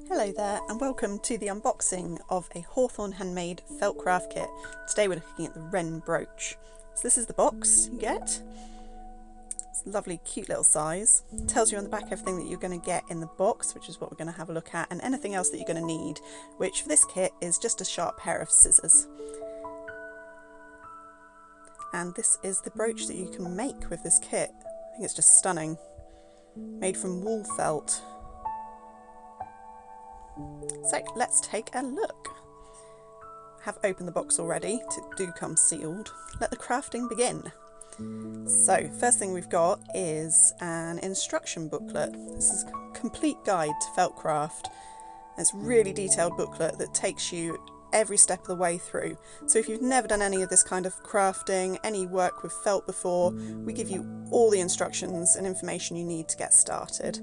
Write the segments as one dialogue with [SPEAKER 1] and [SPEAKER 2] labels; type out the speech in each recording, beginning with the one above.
[SPEAKER 1] Hello there and welcome to the unboxing of a Hawthorn Handmade felt craft kit. Today we're looking at the wren brooch. So this is the box you get. It's a lovely cute little size. It tells you on the back everything that you're going to get in the box, which is what we're going to have a look at, and anything else that you're going to need, which for this kit is just a sharp pair of scissors. And this is the brooch that you can make with this kit. I think it's just stunning. Made from wool felt. So let's take a look. I have opened the box already, it do come sealed. Let the crafting begin. So first thing we've got is an instruction booklet. This is a complete guide to felt craft. It's a really detailed booklet that takes you every step of the way through. So if you've never done any of this kind of crafting, any work with felt before, we give you all the instructions and information you need to get started.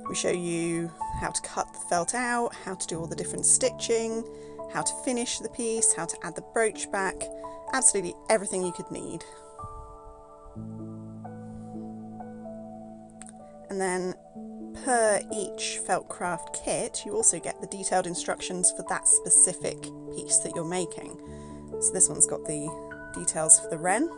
[SPEAKER 1] We show you how to cut the felt out, how to do all the different stitching, how to finish the piece, how to add the brooch back, absolutely everything you could need. And then per each felt craft kit, you also get the detailed instructions for that specific piece that you're making. So this one's got the details for the wren.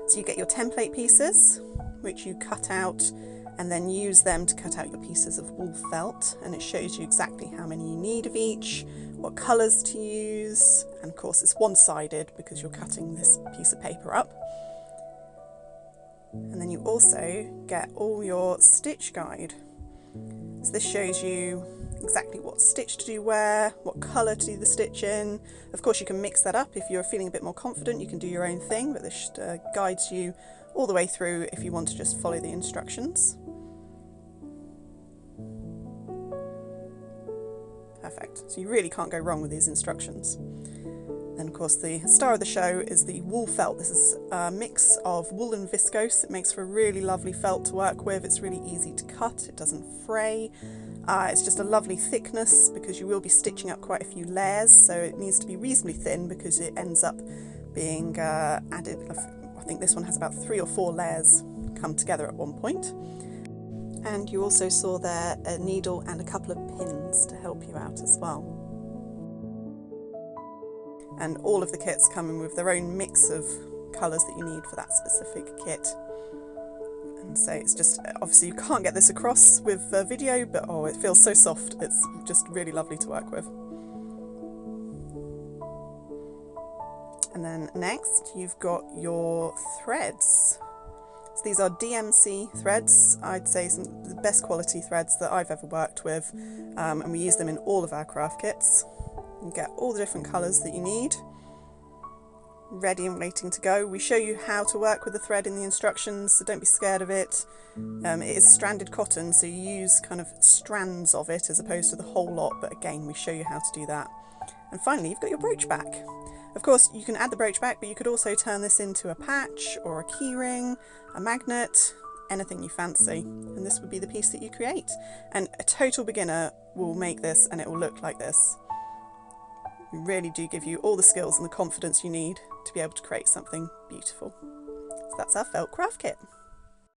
[SPEAKER 1] So you get your template pieces, which you cut out and then use them to cut out your pieces of wool felt, and it shows you exactly how many you need of each, what colours to use, and of course it's one-sided because you're cutting this piece of paper up. And then you also get all your stitch guide. So this shows you exactly what stitch to do where, what colour to do the stitch in. Of course you can mix that up if you're feeling a bit more confident, you can do your own thing, but this guides you all the way through if you want to just follow the instructions. Perfect. So you really can't go wrong with these instructions. Then of course the star of the show is the wool felt. This is a mix of wool and viscose. It makes for a really lovely felt to work with. It's really easy to cut, it doesn't fray. It's just a lovely thickness because you will be stitching up quite a few layers, so it needs to be reasonably thin because it ends up being added. I think this one has about 3 or 4 layers come together at one point. And you also saw there a needle and a couple of pins to help you out as well. And all of the kits come in with their own mix of colours that you need for that specific kit. And so it's just, obviously you can't get this across with video, but oh, it feels so soft, it's just really lovely to work with. And then next you've got your threads. So these are DMC threads, I'd say some of the best quality threads that I've ever worked with, and we use them in all of our craft kits. You get all the different colours that you need, ready and waiting to go. We show you how to work with the thread in the instructions, so don't be scared of it. It is stranded cotton, so you use kind of strands of it as opposed to the whole lot, but again we show you how to do that. And finally you've got your brooch back. Of course you can add the brooch back, but you could also turn this into a patch or a keyring, a magnet, anything you fancy, and this would be the piece that you create. And a total beginner will make this and it will look like this. We really do give you all the skills and the confidence you need to be able to create something beautiful. So that's our felt craft kit.